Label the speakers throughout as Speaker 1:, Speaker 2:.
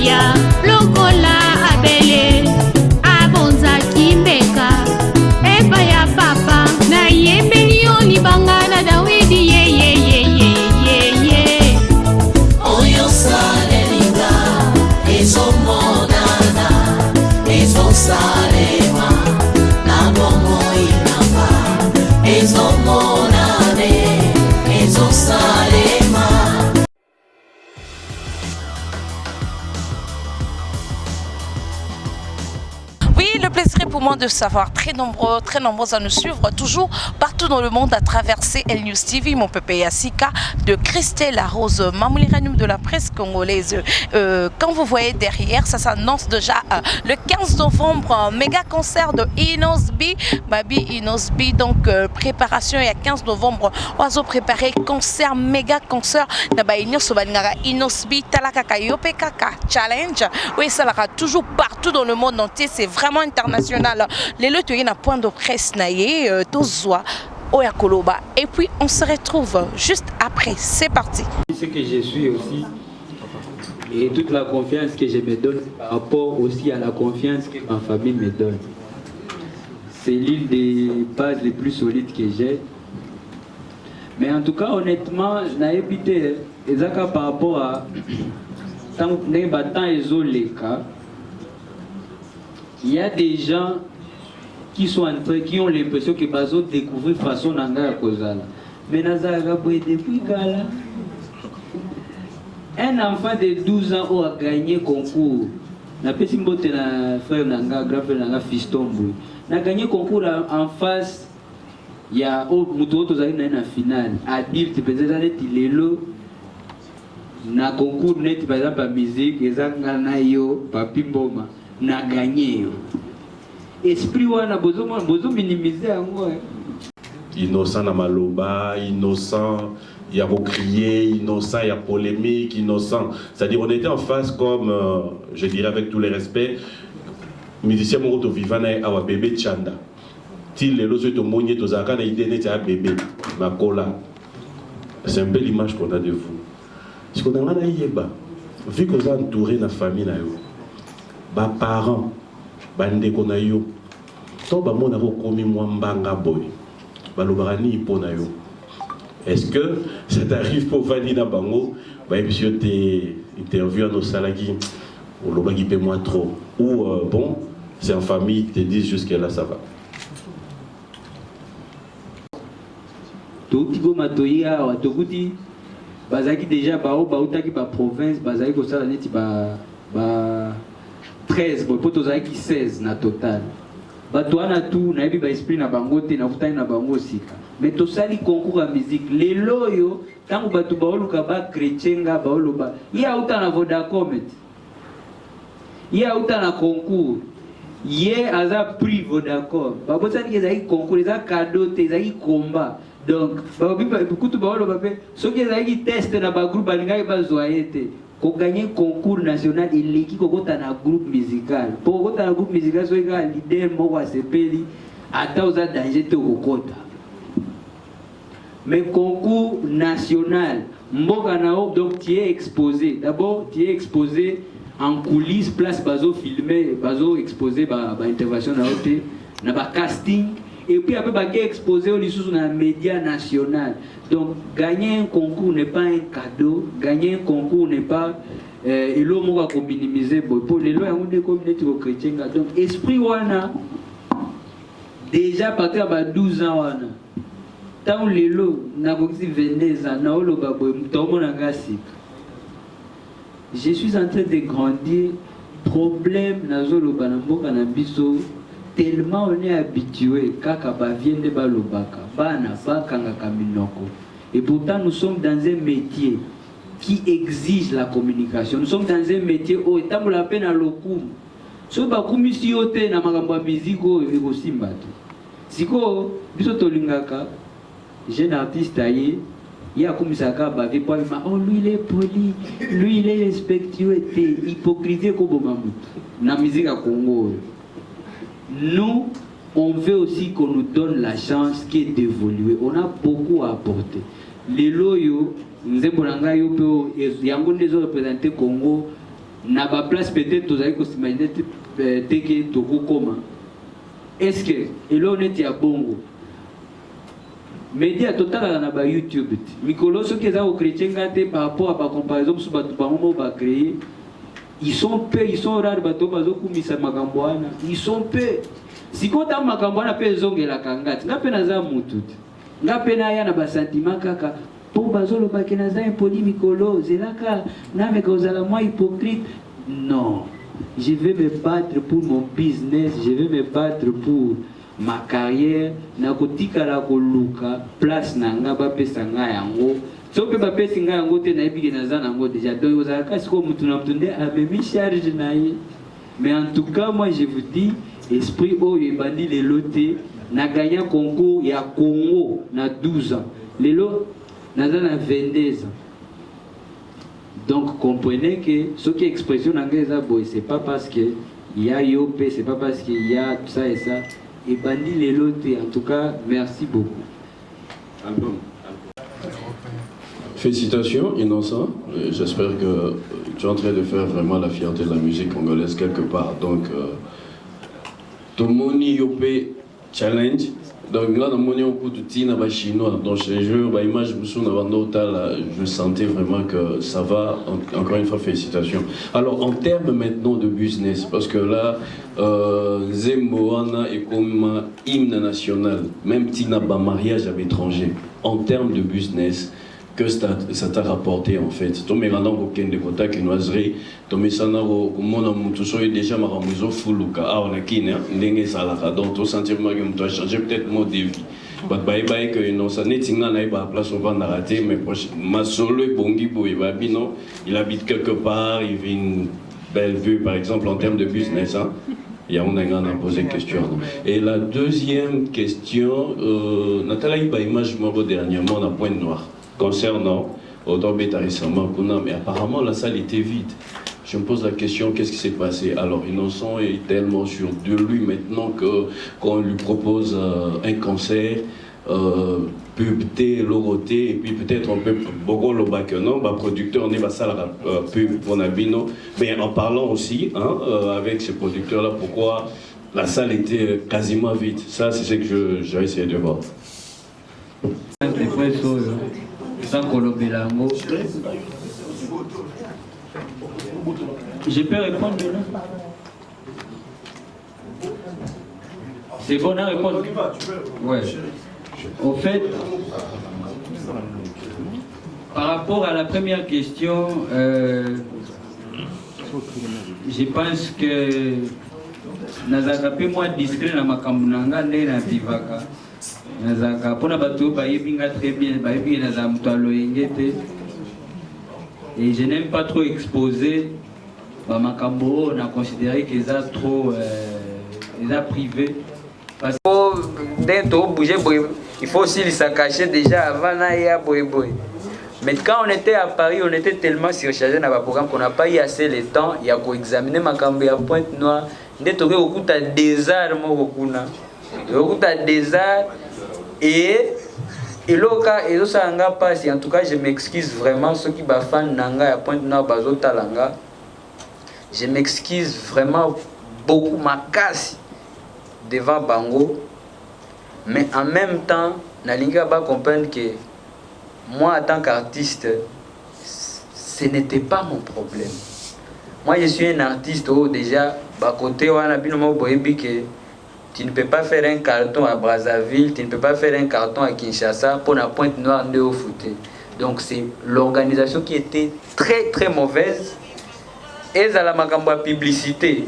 Speaker 1: Maria lokola abele abonzaki mbeka eba ya papa na yembeli yo libanga na Dawidi ye
Speaker 2: oyo salelinga ezomonana ezosalema na bomoi nanga ezomonane ezosalema.
Speaker 3: Oui, le plaisir est pour moi de savoir très nombreux à nous suivre toujours partout dans le monde à travers CL News TV, mon pépé Yassika de Christelle La Rose, Mamouliranum de la presse congolaise. Quand vous voyez derrière, ça s'annonce déjà le 15 novembre, méga concert de Inosbi, Babi Inosbi, donc préparation il y a 15 novembre, oiseau préparé concert, méga concert, Inosbi, Talakaka Yopekaka Challenge, oui ça sera toujours partout dans le monde entier, c'est vraiment international. Les lots il y a un point de presse naïe, Tozoa, Oyakoloba, et puis on se retrouve juste après. C'est parti.
Speaker 4: Ce que je suis aussi et toute la confiance que je me donne par rapport aussi à la confiance que ma famille me donne. C'est l'une des bases les plus solides que j'ai. Mais en tout cas, honnêtement, je n'ai évité par rapport à tant il y a des gens qui sont entrés, qui ont l'impression que bazo découvrir façon nanga kozala. Mais nazara boy depuis gala. Un enfant de 12 ans a gagné concours. Na pesi mbote na frère nanga, grand frère nanga fiston boy. Na gagné concours en face. Il y a mutu oto zali na finale. Adulte peut-être lelo na concours net par exemple à musique, ezanga na yo papi mboma. Na gagné esprit wana bozo minimiser yango
Speaker 5: innocent na maloba, innocent il y a crier, innocent il y a polémique, innocent, c'est-à-dire on était en face comme je dirais avec tous les respects musicien moto vivana awa bébé Chanda til le lozo to monye to zaka na idée net ya bébé makola. C'est un belle image qu'on a de vous parce qu'on a na yeba vu que vous êtes entouré na famille na yo ba parents bandeko na yo to ba mona ko komi mwambanga boy balobara ni pona yo. Est-ce que ça t'arrive pour valider na bango ba emission te interview no salagi ou lobaki pe moi trop ou bon c'est en famille te disent jusque là ça va.
Speaker 4: To tigo matoya wa tokuti bazaki déjà ba o ba utaki ba province bazaki ko sala neti ba 13, pour tous qui 16 na total. Batoana tout, na ba esprit na bango te na futani na bango sika. Mais to sali concours à musique, les loyo, tangu batu baoluka ba chrétienga baoluba. Ya uta na Vodacom. Ya uta na concours. Ye aza prix Vodacom. Ba botani ke zaki concours, za cadeau te zaki combat. Donc, ba kutu baoluba pe, soki zaki test na ba groupe balinga ba zoyete. Pour gagner concours national et l'équipe kokota na groupe musical. Pour kokota na groupe musical so eka leader moko asepeli ata oza danger te kokota. Mais concours national mboka na o donc tu es exposé. D'abord tu es exposé en coulisses place bazo filmer, bazo exposé ba intervention na ote na ba casting et puis après ba exposé au lisusu na média national. Donc gagner un concours n'est pas un cadeau, gagner un concours n'est pas et l'homme va minimiser pour les lois on est communauté chrétienne. Donc esprit wana déjà partir à 12 ans wana. Tant les lois na koki 22 ans na olo ba boy mutomo na ngasika. Je suis en train de grandir, problème na zolo bana mboka na biso tellement on est habitué kaka ba viende ba lobaka bana bakanga kaminoko. Et pourtant nous sommes dans un métier qui exige la communication. Nous sommes dans un métier où étant la peine à l'okum. So ba kumisi yote na makambo musique o ekosimba to. Siko biso tolingaka jeune artiste aye il y a comme ça ba vi po ma oh lui il est poli, lui il est respectueux té hypocrisie ko bomamu na musique à Congo. Nous, on veut aussi qu'on nous donne la chance qui est d'évoluer. On a beaucoup à apporter. Les loyaux, nous avons représenté Congo na ba place peut-être tozali ko s'imaginer teke toko koma. Est-ce que et là on est à bongo média total na ba YouTube mikolo so keza au chrétien gâté par rapport à ba comparaison sur ba bango ba créer ils sont peu ils sont rares bato bazo kumisa makambo wana ils sont peu sikota makambo wana pe zongela kangati ngape na za mutu ngape na ya na ba sentiment kaka po bazolo ba kenaza impoli mikolo zelaka na me kozala moi hypocrite. Non, je vais me battre pour mon business, je vais me battre pour ma carrière. Nakotika la koluka place nanga ba pesa nga yango. So pe ba pesa nga yango te na ebige na za nango déjà. Donc vous avez kasi ko mutu na mtunde amemi charge na ye. Mais en tout cas moi je vous dis esprit oyo ebandi lelo te na gagné concours ya Congo na 12 ans. Lelo naza na 22 ans. Donc comprenez que ce qui est expression anglaise, c'est pas parce qu'il y a IOP, c'est pas parce qu'il y a tout ça et ça. Et bandit les lots, en tout cas, merci beaucoup.
Speaker 6: Félicitations, Innocent. J'espère que tu es en train de faire vraiment la fierté de la musique congolaise quelque part. Donc, tout le monde IOP Challenge. Donc là, dans mon chinois, dans ces jeux, je sentais vraiment que ça va. Encore une fois, félicitations. Alors, en termes maintenant de business, parce que là, Zemmoana est comme hymne national, même Tina Ba mariage à l'étranger. En termes de business, que ça t'a rapporté en fait? Tu m'as rendu aucun de contact qui noiserie. Tu m'as dit que mon amour, tu sois déjà ma ramuso fuluka. Ah, on a qui n'est n'engagé ça là. Donc, tu sens que tu as changé peut-être mon vie. Bye bye que non ça n'est pas na iba place on va rater mais ma solo bongi boy va non il habite quelque part il vit une belle vue par exemple en termes de business hein. Il y a on a posé une question. Et la deuxième question Nathalie ba image moi dernièrement on a Pointe-Noire concernant Odorbeta récemment mais apparemment la salle était vide. Je me pose la question, qu'est-ce qui s'est passé? Alors, Innocent est tellement sûr de lui maintenant qu'on lui propose un concert, pub, loroté, et puis peut-être on peut beaucoup le bac, non? Bah, producteur, on est salle pub pour Nabino. Mais en parlant aussi, hein, avec ce producteur-là, pourquoi la salle était quasiment vide? Ça, c'est ce que j'ai essayé de voir.
Speaker 4: Je peux répondre là? C'est bon à répondre? Ouais. Au fait, par rapport à la première question, je pense que nazaka pe moi discret na makambo nanga nde na vivaka. Nazaka pona bato ba yebinga très bien, ba yebi na za mto aloyengete. Et je n'aime pas trop exposer Makambo, on a considéré qu'ils sont trop privé. Parce que il faut aussi se cacher déjà avant d'aller boy. Mais quand on était à Paris, on était tellement surchargé dans le programme qu'on n'a pas eu assez de temps. Il y a qu'à examiner Makambo à Pointe-Noire. On a beaucoup de désert, et l'oka et ça anga passe. En tout cas, je m'excuse vraiment ceux qui bafan nanga à Pointe-Noire bazota langa. Je m'excuse vraiment beaucoup ma casse devant Bango, mais en même temps, Nalinga va comprendre que moi, en tant qu'artiste, ce n'était pas mon problème. Moi, je suis un artiste où déjà, côté tu ne peux pas faire un carton à Brazzaville, tu ne peux pas faire un carton à Kinshasa pour la Pointe-Noire de au foot. Donc c'est l'organisation qui était très très mauvaise. Et ça la makambo publicité.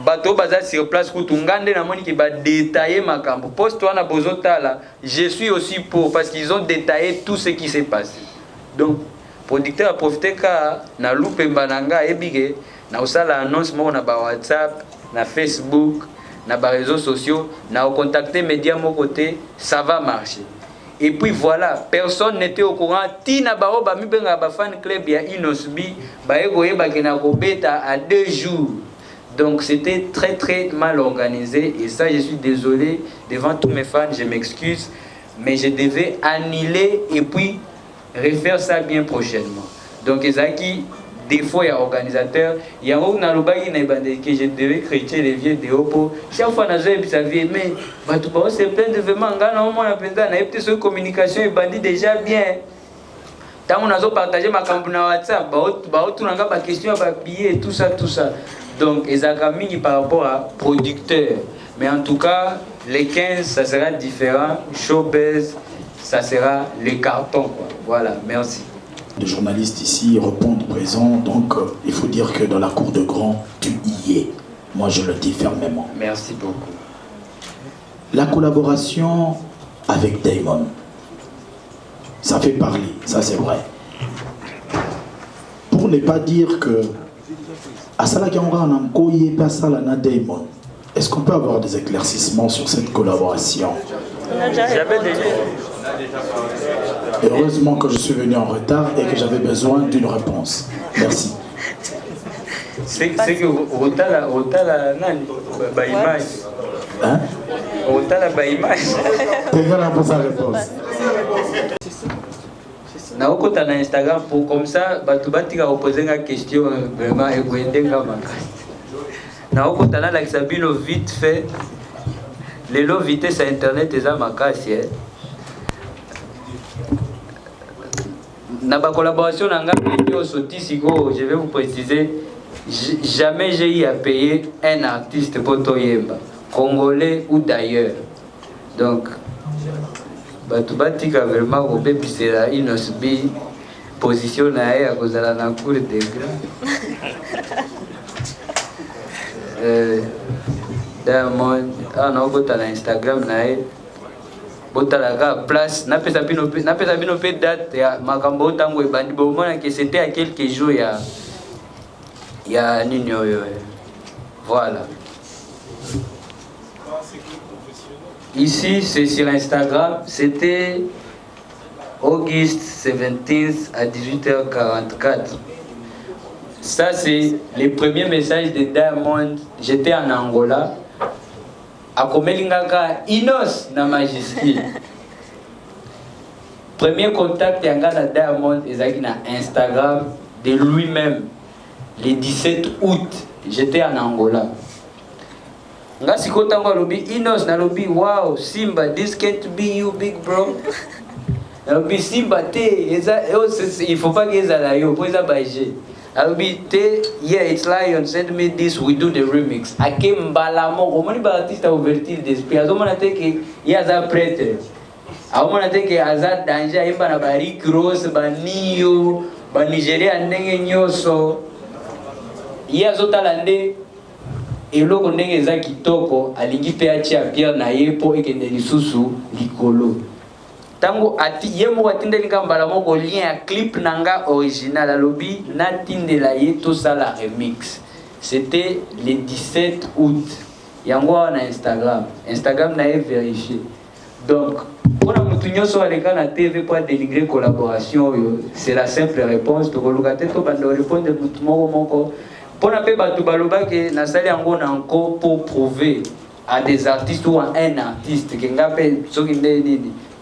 Speaker 4: Bateau bazar sur place pour Tungande na moni qui va détailler makambo. Poste toi na bozota là. Je suis aussi pour parce qu'ils ont détaillé tout ce qui s'est passé. Donc producteur a profité ka na loupe bananga ebige na usala annonce mo na ba WhatsApp, na Facebook, na ba réseaux sociaux, na contacter médias mon côté, ça va marcher. Et puis voilà, personne n'était au courant. Tina bao ba mi benga ba fan club ya Inosbi, ba egoye ba kena ko beta à 2 jours. Donc c'était très très mal organisé et ça je suis désolé devant tous mes fans, je m'excuse, mais je devais annuler et puis refaire ça bien prochainement. Donc ezaki
Speaker 7: défaut et organisateur. Il y a un alobaki que je devais créer les vieux de Opo. Chaque fois, je vie, mais tu peux se plaindre vraiment. On a communication et bandit déjà bien. Tant on a partagé ma campagne WhatsApp, on a des questions, des billets, tout ça. Donc, ils ont mis par rapport à producteurs. Mais en tout cas, les 15, ça sera différent. Showbiz, ça sera les cartons. Voilà, merci.
Speaker 8: Les journalistes ici répondent présents, donc il faut dire que dans la cour de grand, tu y es. Moi, je le dis fermement.
Speaker 7: Merci beaucoup.
Speaker 8: La collaboration avec Damon, ça fait parler, ça c'est vrai. Pour ne pas dire que Asala Kiaonga Namkoye Pasalana Damon, est-ce qu'on peut avoir des éclaircissements sur cette collaboration? Heureusement que je suis venu en retard et que j'avais besoin d'une réponse. Merci.
Speaker 7: C'est que Otala Nani, Baïmage.
Speaker 8: Hein?
Speaker 7: Otala Baïmage.
Speaker 8: Quelqu'un pour sa réponse.
Speaker 7: Naokota na Instagram pour comme ça, tu vas poser une question vraiment et Naokota na Laxabino vite fait. Les lots vitesse à internet et à ma casse. Dans ma collaboration, je vais vous préciser, jamais j'ai eu à payer un artiste pour Toyemba, congolais ou d'ailleurs. Donc, tu vas dire vraiment au bébé, c'est là, il nous subit position à cause de la cour de Diamond, on a Instagram, la place, n'a pas de date, Makambo Tango et Bandibo, que c'était à quelques jours, il y a Nino. Voilà. Ici, c'est sur Instagram, c'était August 17 à 18h44. Ça, c'est les premiers messages de Diamond. J'étais en Angola. À Komelingaka, Inos na Majiski. Premier contact de Diamond est na Instagram de lui-même. Le 17 août, j'étais en Angola. Ngasi kotango lobi Inos na lobi wow Simba, this can't be you big bro. Lobi Simba te il faut pas que ça la yo pour ça baje. Lobi te yeah it's Lion, send me this, we do the remix. Akem balamo comment ba artiste a ouverture d'esprit. Azomana te que ya za prêtre. Azomana te que azat danger imba na bari cross ba Nio ba Nigeria ndenge nyoso. Ya zotalande eloko ndenge eza kitoko alingi pe atia Pierre na yepo ekende lisusu likolo tango ati yemo atindeli kambala moko lien ya clip nanga original alobi natindela ye to sala remix. C'était le 17 août yango na Instagram na ye vérifié. Donc pour la mutu nyonso aleka na TV pour dénigrer collaboration c'est la simple réponse to kolukate to bando répondre mutu moko. Pour ne pas que Nassali Angon encore pour prouver à des artistes ou à un artiste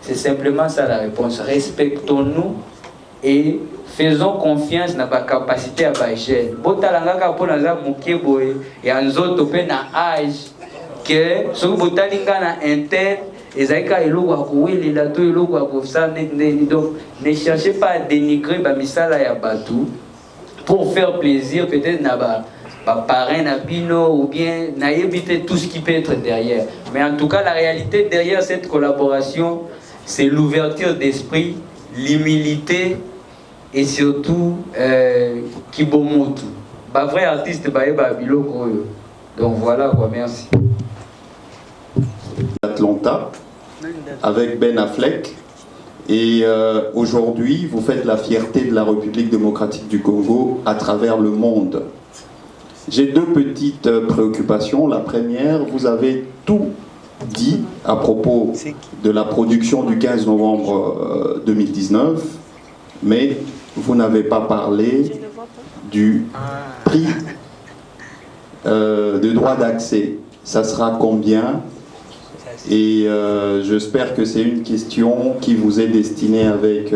Speaker 7: c'est simplement ça la réponse. Respectons-nous et faisons confiance dans la capacité à bailler. Botalanga pour naza mukeboy et anzoto pe na âge que ce que botalinga na inter ezaka eloko akuweli la to eloko akofsa donc ne cherchez pas à dénigrer ba misala ya batu pour faire plaisir peut-être na parrain na bino ou bien na éviter tout ce qui peut être derrière. Mais en tout cas la réalité derrière cette collaboration c'est l'ouverture d'esprit, l'humilité et surtout kibomotu. Ba vrai artiste ba biloko. Donc voilà quoi, merci.
Speaker 9: Atlanta avec Ben Affleck. Et aujourd'hui, vous faites la fierté de la République démocratique du Congo à travers le monde. J'ai deux petites préoccupations. La première, vous avez tout dit à propos de la production du 15 novembre 2019, mais vous n'avez pas parlé du prix de droit d'accès. Ça sera combien ? Et j'espère que c'est une question qui vous est destinée avec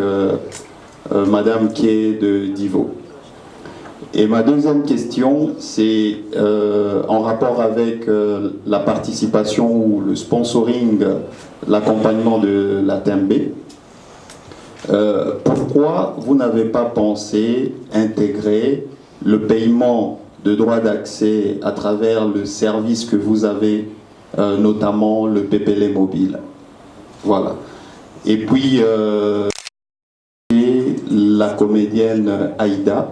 Speaker 9: Madame Kay de Divo. Et ma deuxième question, c'est en rapport avec la participation ou le sponsoring, l'accompagnement de la TMB. Pourquoi vous n'avez pas pensé intégrer le paiement de droits d'accès à travers le service que vous avez, notamment le PPL mobile? Voilà. Et puis, la comédienne Aïda,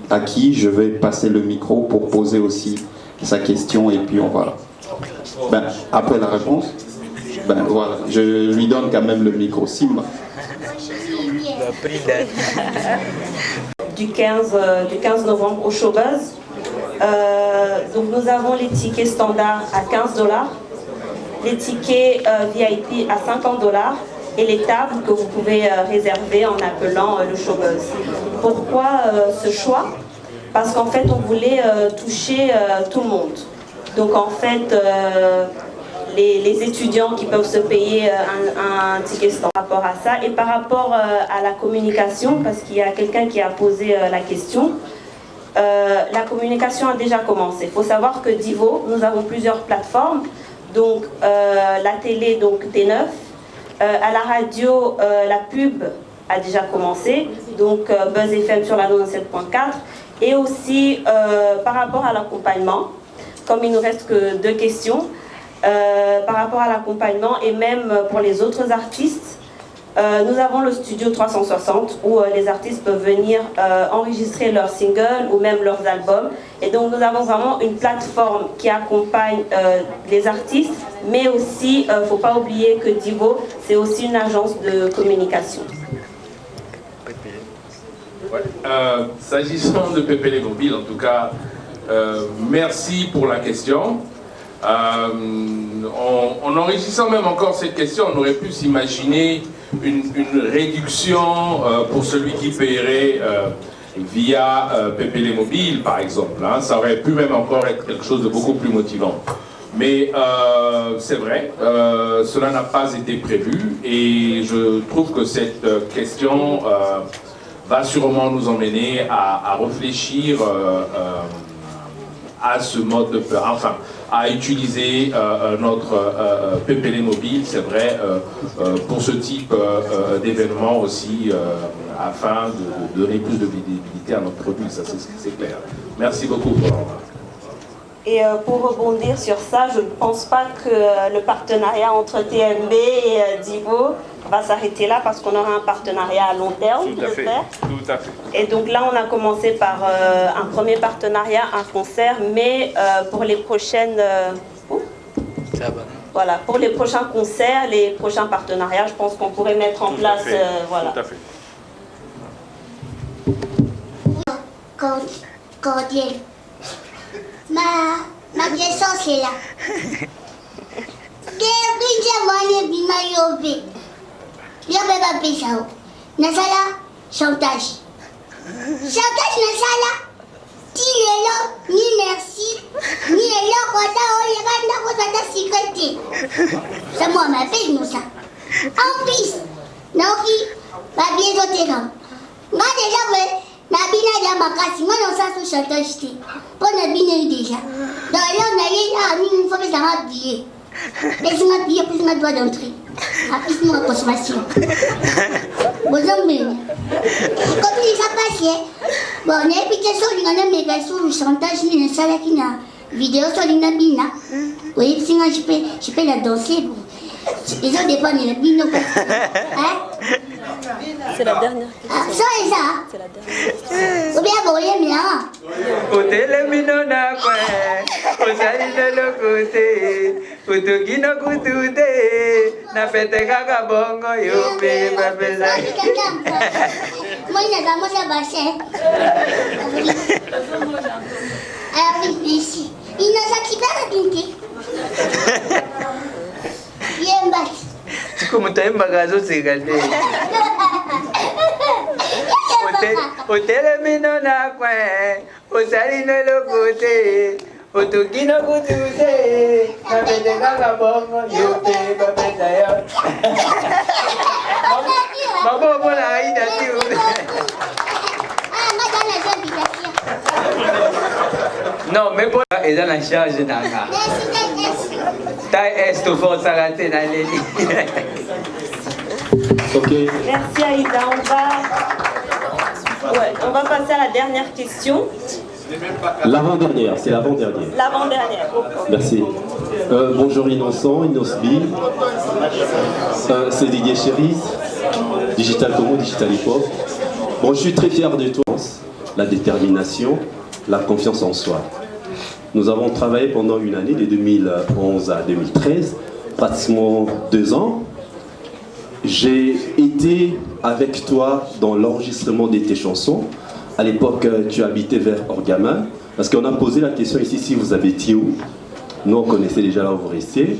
Speaker 9: à qui je vais passer le micro pour poser aussi sa question, et puis on va... Ben, après la réponse, ben voilà, je lui donne quand même le micro. Simba.
Speaker 10: Du 15 novembre au Showbuzz. Donc nous avons les tickets standards à $15, les tickets VIP à $50 et les tables que vous pouvez réserver en appelant le Showbuzz. Pourquoi ce choix? Parce qu'en fait on voulait toucher tout le monde. Donc en fait les étudiants qui peuvent se payer un ticket standard par rapport à ça, et par rapport à la communication, parce qu'il y a quelqu'un qui a posé la question. La communication a déjà commencé. Il faut savoir que Divo, nous avons plusieurs plateformes, donc la télé, donc T9, à la radio, la pub a déjà commencé, donc Buzz FM sur la 97.4, et aussi par rapport à l'accompagnement, comme il nous reste que 2 questions, par rapport à l'accompagnement et même pour les autres artistes, nous avons le studio 360 où les artistes peuvent venir enregistrer leurs singles ou même leurs albums. Et donc nous avons vraiment une plateforme qui accompagne les artistes, mais aussi, il ne faut pas oublier que Divo, c'est aussi une agence de communication.
Speaker 11: Ouais. S'agissant de PPL Mobile, en tout cas, merci pour la question. En enrichissant même encore cette question, on aurait pu s'imaginer une réduction pour celui qui paierait via PPL Mobile, par exemple. Hein. Ça aurait pu même encore être quelque chose de beaucoup plus motivant. Mais c'est vrai, cela n'a pas été prévu, et je trouve que cette question va sûrement nous emmener à réfléchir à ce mode de... Enfin, à utiliser notre PPL mobile, c'est vrai, pour ce type d'événement aussi, afin de donner plus de visibilité à notre produit, ça c'est clair. Merci beaucoup.
Speaker 10: Et pour rebondir sur ça, je ne pense pas que le partenariat entre TMB et Divo va s'arrêter là, parce qu'on aura un partenariat à long terme, j'espère.
Speaker 11: Tout à fait.
Speaker 10: Et donc là, on a commencé par un premier partenariat, un concert, mais pour les prochaines... voilà, pour les prochains concerts, les prochains partenariats, je pense qu'on pourrait mettre en place... voilà.
Speaker 11: Tout à fait.
Speaker 12: Cordial. Ma question c'est là. Nasala chantage. Chantage nasala. Ti lelo ni merci ni lelo kota oyekanda kota sécurité. Ça moi m'appelle nous ça. En plus, Naoki va bien sauter comme. Moi déjà ouais. Nabina ya makasi, moi non ça sous chantage ti. Pour Nabina déjà. Donc là on a eu il faut que ça m'habille. Laisse-moi habiller plus ma doigt d'entrée. Plus ma consommation. Bon hommes. Comme il ça passe. Bon, on a application on a méga sur le chantage ni ça là qui na vidéo sur Nabina. Oui, sinon je peux la danser. Les autres dépendent de Nabina. Hein?
Speaker 10: C'est la dernière question.
Speaker 12: Ça et ça.
Speaker 10: C'est la dernière question.
Speaker 12: Ou bien voyez bien.
Speaker 7: Côté le minona quoi, osali de le côté, côté kino kutude, na fete kaka bongo yope babela.
Speaker 12: Moi il y a dans mon bassin. Ah oui, ici. Il n'a pas qui va raconter. Bien bas.
Speaker 7: Como tá em bagazo cigale. Hotel minona kwa, osali no lo kote, otokino kutude, na fete kaka bongo yope babela yo. Mabo bona aida tiu.
Speaker 12: Ah, moi dans la invitation.
Speaker 7: Non, mais bon, ils ont la charge d'Anga. Taille est au fond, ça raté dans les lits.
Speaker 8: Ok.
Speaker 10: Merci Aïda. On va passer à la dernière question.
Speaker 13: L'avant-dernière, c'est l'avant-dernière.
Speaker 10: L'avant-dernière.
Speaker 13: Merci. Bonjour Innocent, Inosbi. C'est Didier Chéris, Digital Congo, Digital Hip Hop. Bon, je suis très fier de toi. La détermination, la confiance en soi. Nous avons travaillé pendant une année, de 2011 à 2013, pratiquement 2 ans. J'ai été avec toi dans l'enregistrement de tes chansons. À l'époque, tu habitais vers Orgama, parce qu'on a posé la question ici, si vous habitiez où. Nous, on connaissait déjà là où vous restiez.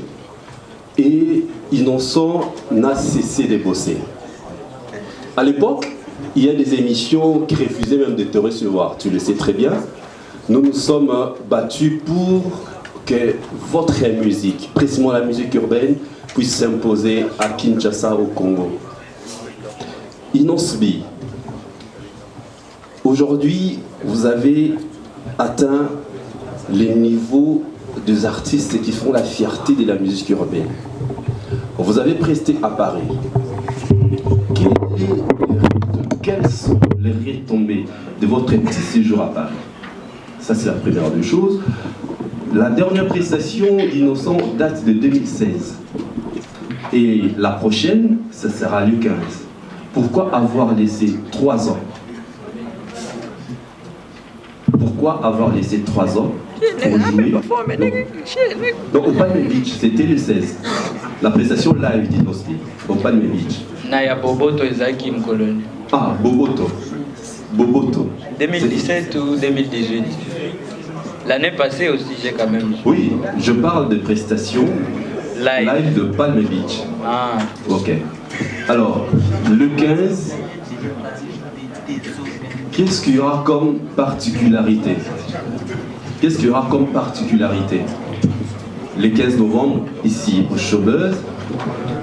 Speaker 13: Et Innocent n'a cessé de bosser. À l'époque, il y a des émissions qui refusaient même de te recevoir, tu le sais très bien. Nous nous sommes battus pour que votre musique, précisément la musique urbaine, puisse s'imposer à Kinshasa, au Congo. Inosbi, aujourd'hui, vous avez atteint les niveaux des artistes qui font la fierté de la musique urbaine. Vous avez presté à Paris. Quelles sont les retombées de votre petit séjour à Paris? Ça, c'est la première des choses. La dernière prestation d'Innocent date de 2016. Et la prochaine, ça sera le 15. Pourquoi avoir laissé 3 ans? Pourquoi avoir laissé 3 ans pour jouer? Donc, au Palme Beach, c'était le 16. La prestation live d'Innocent, au Palme Beach.
Speaker 7: Naya Boboto Ezaki Mkoloni.
Speaker 13: Ah, Boboto. Boboto.
Speaker 7: 2017 ou 2018. L'année passée aussi, j'ai quand même.
Speaker 13: Oui, je parle de prestations live de Palm Beach.
Speaker 7: Ah.
Speaker 13: Ok. Alors, le 15, qu'est-ce qu'il y aura comme particularité? Qu'est-ce qu'il y aura comme particularité? Le 15 novembre, ici, au Showbuzz.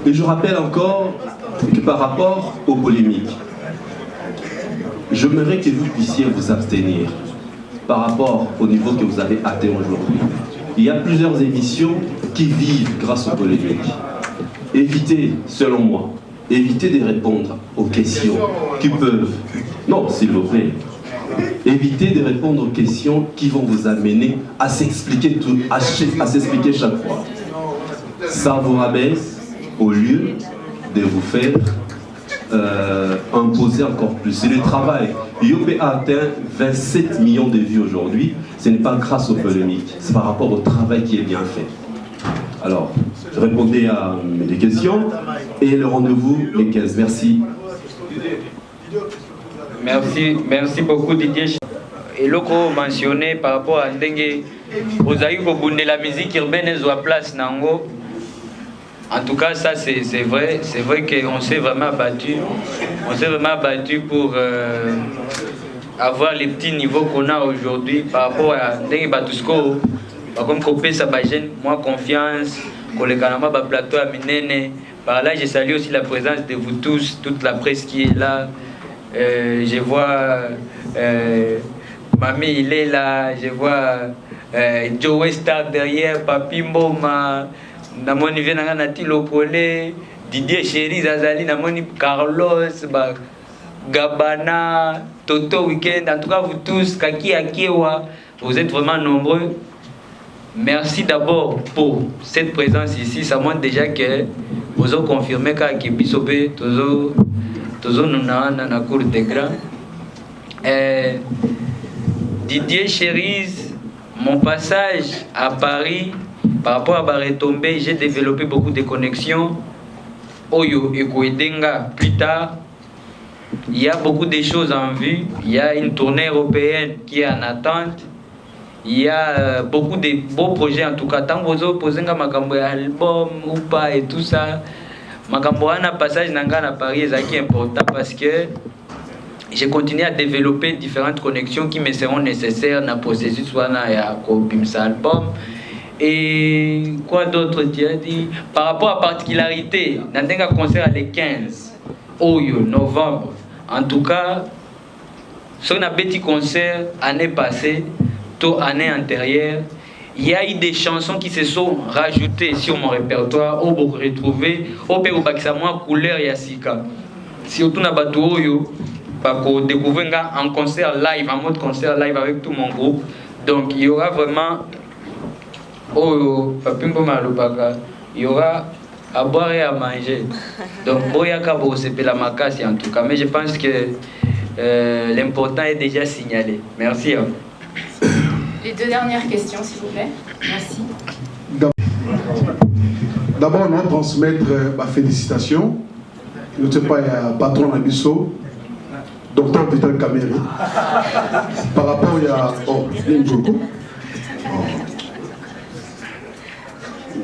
Speaker 13: Et je rappelle encore que par rapport aux polémiques, j'aimerais que vous puissiez vous abstenir par rapport au niveau que vous avez atteint aujourd'hui. Il y a plusieurs émissions qui vivent grâce aux polémiques. Évitez, selon moi, évitez de répondre aux questions qui peuvent... Non, s'il vous plaît. Évitez de répondre aux questions qui vont vous amener à s'expliquer tout, à s'expliquer chaque fois. Ça vous rabaisse au lieu de vous faire imposer encore plus. C'est le travail. Yopé a atteint 27 millions de vues aujourd'hui. Ce n'est pas grâce aux polémiques, c'est par rapport au travail qui est bien fait. Alors, répondez à mes questions et le rendez-vous est 15. Merci.
Speaker 7: Merci beaucoup Didier. Et l'autre mentionné par rapport à Ndengue, vous avez eu la musique urbaine et la place Nango. En tout cas, ça c'est vrai qu'on s'est vraiment battu. On s'est vraiment battu pour avoir les petits niveaux qu'on a aujourd'hui par rapport à Ndengue Batusko. Par contre, Kopé Sabagène, moi confiance, Kolekanama Plateau à Minene. Par là, je salue aussi la présence de vous tous, toute la presse qui est là. Je vois Mamie, il est là. Je vois Joe Star derrière, Papi Mboma. Namoni Venanga Nati Lokole, Didier Chéri Zazali, Namoni Carlos, Gabana, Toto Weekend. En tout cas, vous tous, Kaki Akiewa, vous êtes vraiment nombreux. Merci d'abord pour cette présence ici. Ça montre déjà que vous avez confirmé que Bisobé, Tozo Nuna, Nana Cour des Grands. Didier Chéris, mon passage à Paris, par rapport à Barretombé, j'ai développé beaucoup de connexions. Oyo et Kouedenga, plus tard, il y a beaucoup de choses en vue. Il y a une tournée européenne qui est en attente. Il y a beaucoup de beaux projets en tout cas. Tant que vous posez un album ou pas et tout ça, un passage à Paris est important parce que j'ai continué à développer différentes connexions qui me seront nécessaires dans le processus soit dans album. Et quoi d'autre tu as dit? Par rapport à particularité, dans un concert à les 15 novembre, en tout cas, Si on a petit concert année passée, tôt année antérieure, il y a eu des chansons qui se sont rajoutées sur mon répertoire, où vous retrouvez, au Pérou Bakisama, couleur Yassika. Surtout dans Batouoyo, pour découvrir un concert live, un mode concert live avec tout mon groupe. Donc il y aura vraiment, il y aura à boire et à manger. Donc Boyaka c'est la macasse en tout cas, mais je pense que l'important est déjà signalé. Merci.
Speaker 14: Les deux dernières questions, s'il vous plaît. Merci.
Speaker 15: D'abord, on va transmettre ma félicitation. Je ne sais pas, il y a patron Abisso, docteur Vital Kameri. Par rapport, il y a. Oh, Linjoko.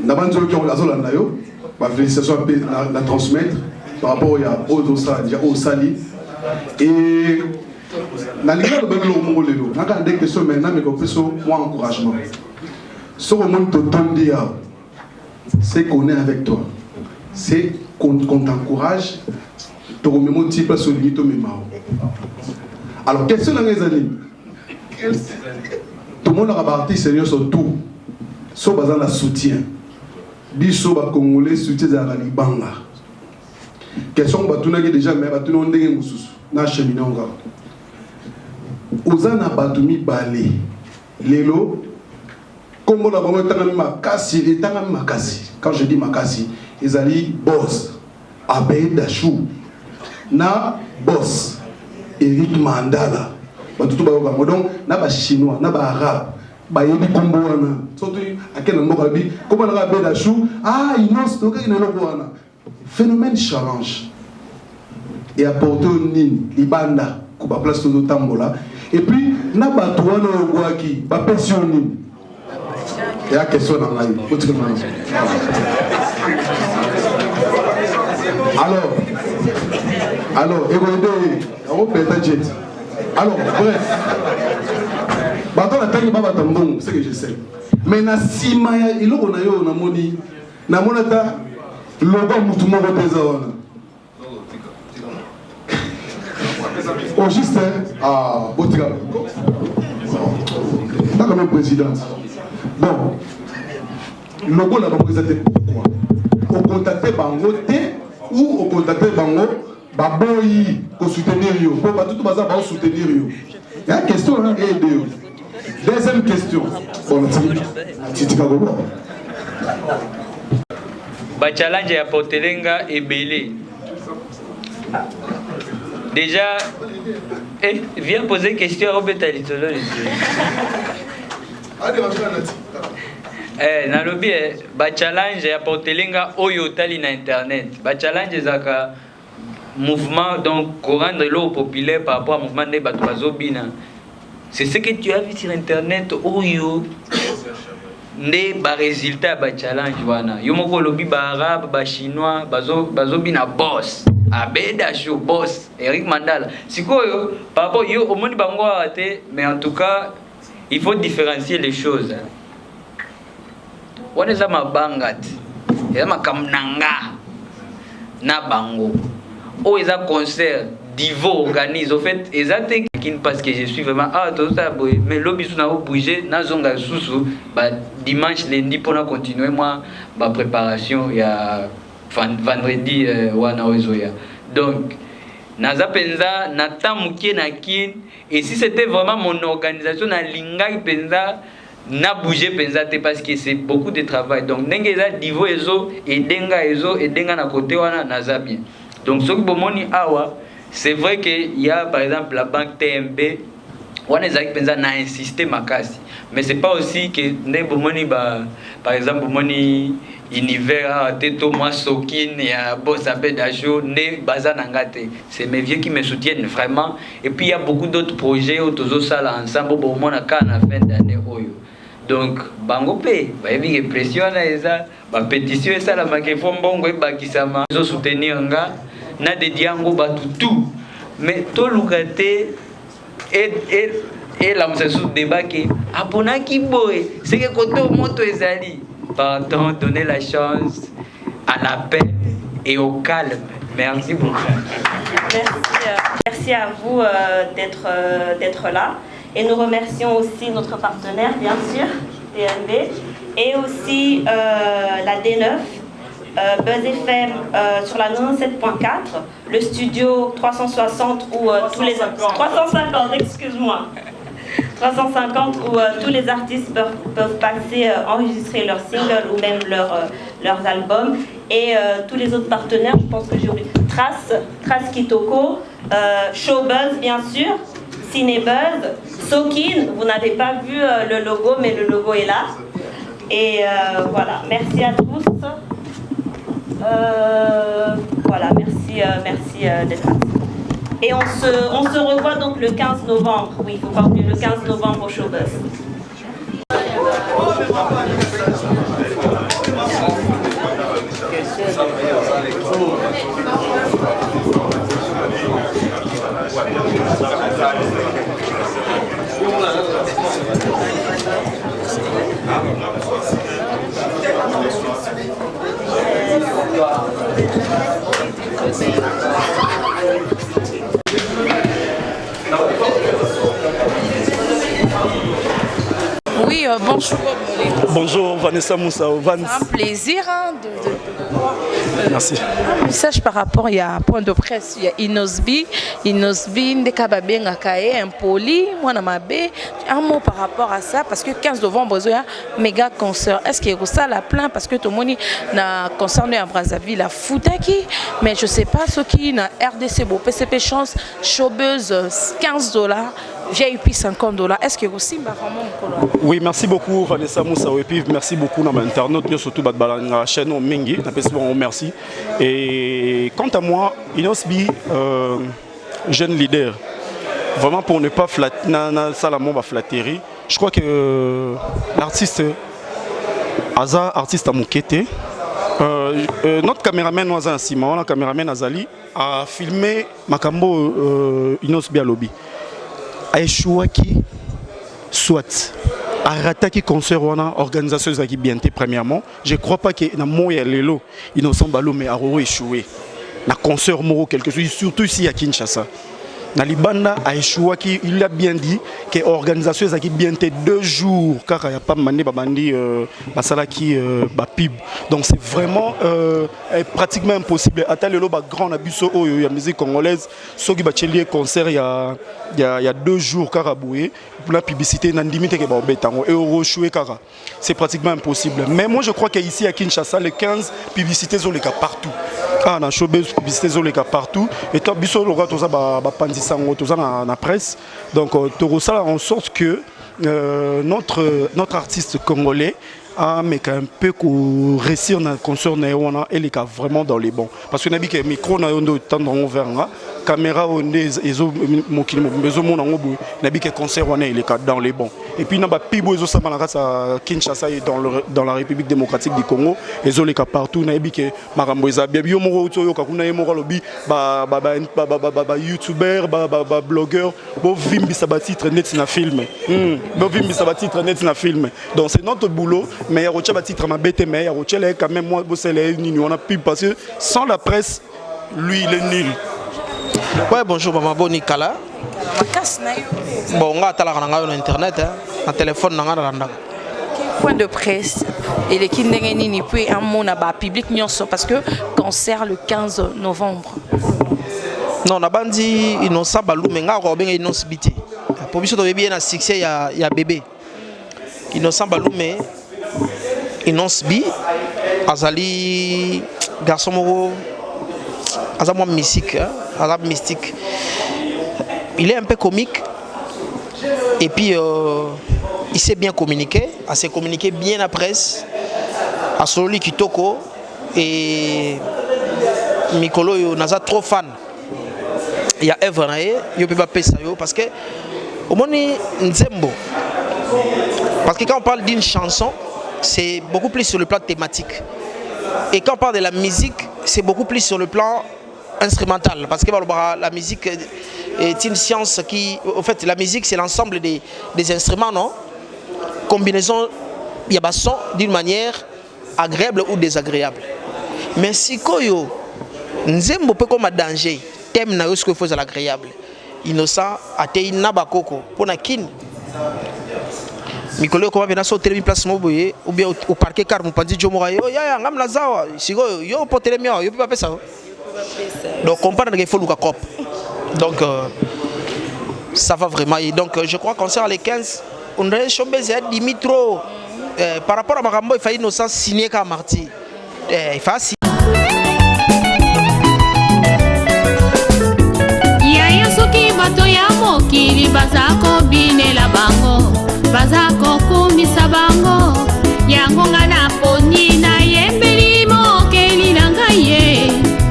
Speaker 15: D'abord, ma félicitation à la transmettre. Par rapport, il y a Osali. Et. Dans les cas de Bello, on a des questions maintenant, mais on fait moins encouragement. Ce qu'on dit, c'est qu'on est avec toi. C'est qu'on t'encourage, tu remets un petit peu sur le limite. Alors, question dans les années. Tout le monde a parti, Seigneur, sur tout. Sur basant la soutien. Biso ba Congolais soutien à la Libanga. Question que tu as déjà, mais tu n'as pas cheminé encore. Ozana Batumi Balé, Lelo, comme on a vraiment Makasi, et Makasi. Quand je dis Makasi, ils allaient boss, Abe Dachou, na boss, Eric Mandala, Batutu Bayoka, na ba chinois, na ba arabe, ba yebi Komboana, surtout à quel moment comment on a Abe Dachou, ah, il n'ose pas qu'il ne l'oublie. Phénomène challenge. Et apporter une ligne, Libanda, qu'on va placer tout Tambola. Et puis, na batouana ogwaki, ba pensioni. Il y a question dans la ligne. Alors, bref. Bateau la taille baba tambon, c'est que je sais. Mais na simaya, il on a yo na moni, na monata logo mutu moko tezawana. Au juste, ah, Botika. Pas comme un président. Bon, le logo n'a pas présenté pourquoi. Au contacter Bangote ou au contacter Bango, Baboyi, pour soutenir yo. Pour tout le monde soutenir yo. Il y a une question, hein, et deux. Deuxième question. Bon, Titi Kagobo.
Speaker 7: Challenge à Portelenga et Belé. Déjà, viens poser une question à Robert Alitolo. Nalobi, challenge à Portelenga Oyo Tali na internet. Challenge zaka mouvement donc rendre l'eau populaire par rapport au mouvement de Batouazobina. C'est ce que tu as vu sur internet Oyo. Ne ba résultat ba challenge wana. Yo moko lobi ba arabe, ba chinois, bazobina boss. Abeda show boss Eric Mandala. Sikoyo par rapport yo au monde bango até mais en tout cas il faut différencier les choses. Wana za mabangati. Ya makamnanga na bango. O eza concert Divo organise au fait exactement parce que je suis vraiment tout ça mais l'obis na obligé na zonga susu ba dimanche lundi pour continuer moi ma préparation il y a vendredi wana ozoya. Donc naza penza na tamukie na kin et si c'était vraiment mon organisation na lingai penza na bouger penza te parce que c'est beaucoup de travail. Donc nengeza Divo ezo et denga na côté wana naza bien. Donc ce que bomoni awa c'est vrai qu'il y a par exemple la banque TMB, on a insisté makasi, mais c'est pas aussi que par exemple money univers teto moi sokin ya boss appel d'ajout ne bazanangate. C'est mes vieux qui me soutiennent vraiment et puis il y a beaucoup d'autres projets autour sala ensemble pour mon cas à la fin d'année oyo. Donc bango pe ba yebi pression na eza ba pétition ça la makefo mbongo ebakisama zo soutenir nga na de diango batutu mais to lukate et la msasou débat que apona ki boy c'est que côté moto ezali pardon donner la chance à la paix et au calme. Merci beaucoup.
Speaker 10: Merci merci à vous d'être là. Et nous remercions aussi notre partenaire, bien sûr, DNB, et aussi la D9, Buzz FM sur la 97.4, le studio 360 où tous les 350, excuse-moi, 350 où tous les artistes peuvent passer enregistrer leurs singles ou même leurs albums, et tous les autres partenaires, je pense que j'ai oublié, Trace Kitoko, Showbuzz bien sûr, Cinebuzz, Sokin, vous n'avez pas vu le logo, mais le logo est là. Et voilà, merci à tous. Voilà, merci d'être là. Et on se revoit donc le 15 novembre. Oui, il ne faut pas oublier le 15 novembre au Showbuzz.
Speaker 3: Oui, bonjour.
Speaker 16: Bonjour Vanessa Moussa.
Speaker 3: C'est un plaisir
Speaker 16: Merci.
Speaker 3: Un message par rapport, il y a un point de presse, il y a Inosbi, Ndekababenga Kae, Impoli, Mwanamabe, un mot par rapport à ça, parce que 15 novembre, il y a un méga concert. Est-ce qu'il y a ça la plainte, parce que tout le monde a concerné à Brazzaville, à Foutaki, mais je ne sais pas ce qui est RDC, PCP Chance, Showbuzz, $15, VIP $50. Est-ce qu'il y a aussi vraiment
Speaker 16: Oui, merci beaucoup Vanessa Moussa et puis merci beaucoup dans l'internaute, surtout la chaîne Mingi, merci. Et quant à moi, Inosbi, jeune leader, vraiment pour ne pas flatter, je crois que l'artiste Aza, artiste à Moukete, notre caméraman Noazan Simon, le caméraman Azali, a filmé Makambo Inosbi à lobby. Aïchouaki, soit Arataki concert wana organisation qui bien premièrement, je crois pas que na moya lelo Innocent Balo mais a échoué. Na concert moro quelque chose surtout ici à Kinshasa. Na Libanda a échoué, il a bien dit que l'organisation a bien été 2 jours car il n'y a pas mané babandi basalaki pib. Donc c'est vraiment pratiquement impossible. Attends le grand abuso il y a musique congolaise, ce qui bachelier concert il y a 2 jours car aboué pour la publicité n'andimite que babetango et rechoué car c'est pratiquement impossible. Mais moi je crois qu'ici à Kinshasa les 15 publicités sont les cas partout. Ah na showbiz publicité sont les cas partout et toi biso le gars tout ça dans la presse. Donc, en sorte que notre artiste congolais a un peu réussir dans le concert et les cas vraiment dans les bons. Parce que le micro n'a pas ouvert, caméra concert il est dans les bons. Et puis na pibo à Kinshasa et dans la République démocratique du Congo, ils ont les cas partout na que marambo ezabia bio moro to yoka kuna yemo lobi youtubeur blogueur bo vimbi sabatitre net na film. Bo vimbi sabatitre net na film. Donc c'est notre boulot mais il y a un titre ma bête mais il y a quand même moi on a pu parce que sans la presse lui il est nul.
Speaker 17: Ouais, bonjour maman Boni Kala. Bon, on a sur internet, un téléphone
Speaker 3: point de presse et les kindengeni ni peut un mot na public parce que concert le 15 novembre.
Speaker 17: Non, na bandi Innocent Balou mais nga ko benga Innocent Biti. Pour biso to bien na succès ya bébé. Innocent Balou mais Innocent Bi azali garçon moro azamwa mystique, arabe mystique. Il est un peu comique et puis il sait bien communiquer, assez communiquer bien la presse, à Sololi Kitoko et Mikolo yo naza trop fan. Il y a Eve Nae, yo peut pas payer ça parce que au moins Nzembo. Parce que quand on parle d'une chanson, c'est beaucoup plus sur le plan thématique. Et quand on parle de la musique, c'est beaucoup plus sur le plan instrumental. Parce que la musique est une science qui... En fait, la musique, c'est l'ensemble des instruments, non? Combinaison, il y a son d'une manière agréable ou désagréable. Mais si Koyo, Nzembo peut comme un danger, thème na ce qu'il faut à l'agréable. innocent atei na bakoko pona kin mikolo ko bana so télé place mo boye ou bien au parquet car mo pandi jo mo yo ya ngam na zawa sigo yo po télé mio yo pas ça donc comprendre qu'il faut luka cop donc ça va vraiment et donc je crois qu'on sera les 15 on a chombé Dimitro par rapport à Marambo il fallait innocent signer comme martyr il faut
Speaker 1: bato ya mokili bazako binela bango bazako kumisa bango yango nga na poni na yembeli mokeli na ngai ye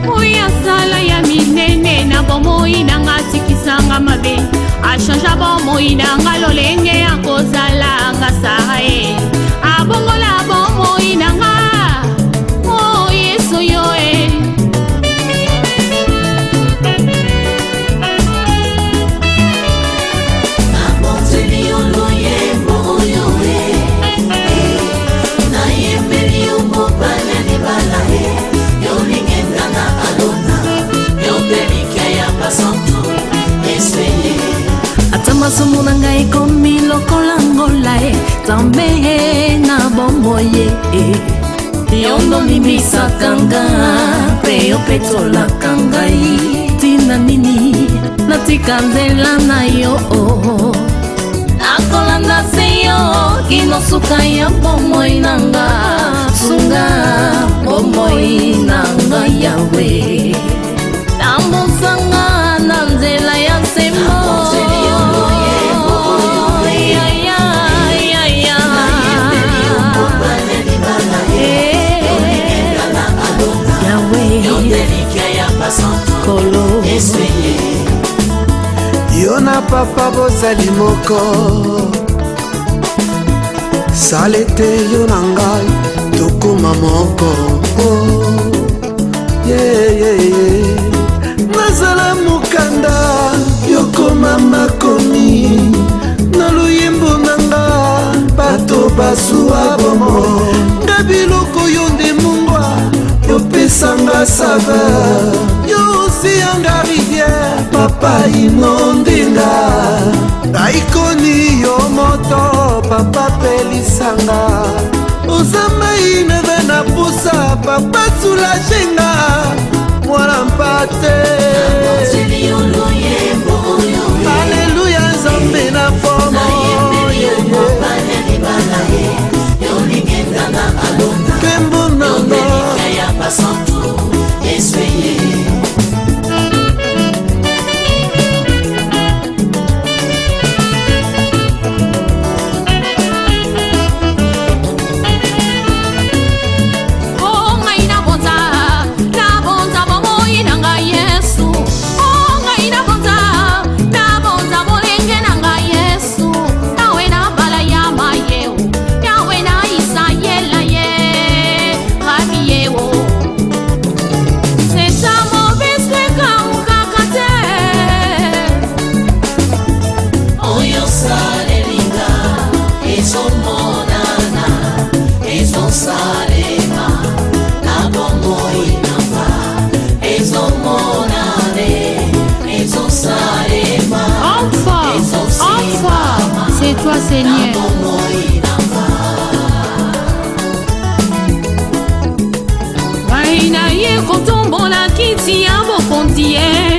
Speaker 1: oya sala ya minene na bomoi na nga tikisanga mabe ashanja bomoi na nga lolenge ya kozala nga sae abongola bomoi na nga o yesu yo
Speaker 2: masumu na ngai komi lokola ngola tambe na bomboye yondo mimisaka nga pe yo petolaka ngai tina nini natika nzela na yo nakolanda se yo kinosuka ya bomoi na nga sunga bomoi na nga yawe tambosanga na nzela ya nsembo
Speaker 18: yo na papa bozali moko sale te yo na ngai tokoma moko nazala mokanda yokoma makomi na luyembo na nga bato basuwa bomo nga biloko yo nde mungwa yopesanga saveur yo osiyanga rivière papa inondinga naikoni yo moto papa pelisanga ozambai neve na pusa papa sulagenga mwana mpate aleluya nzambe na fomo kembo nanga
Speaker 1: c'est toi Seigneur. Waina ye kotombola kiti ya bokonti ye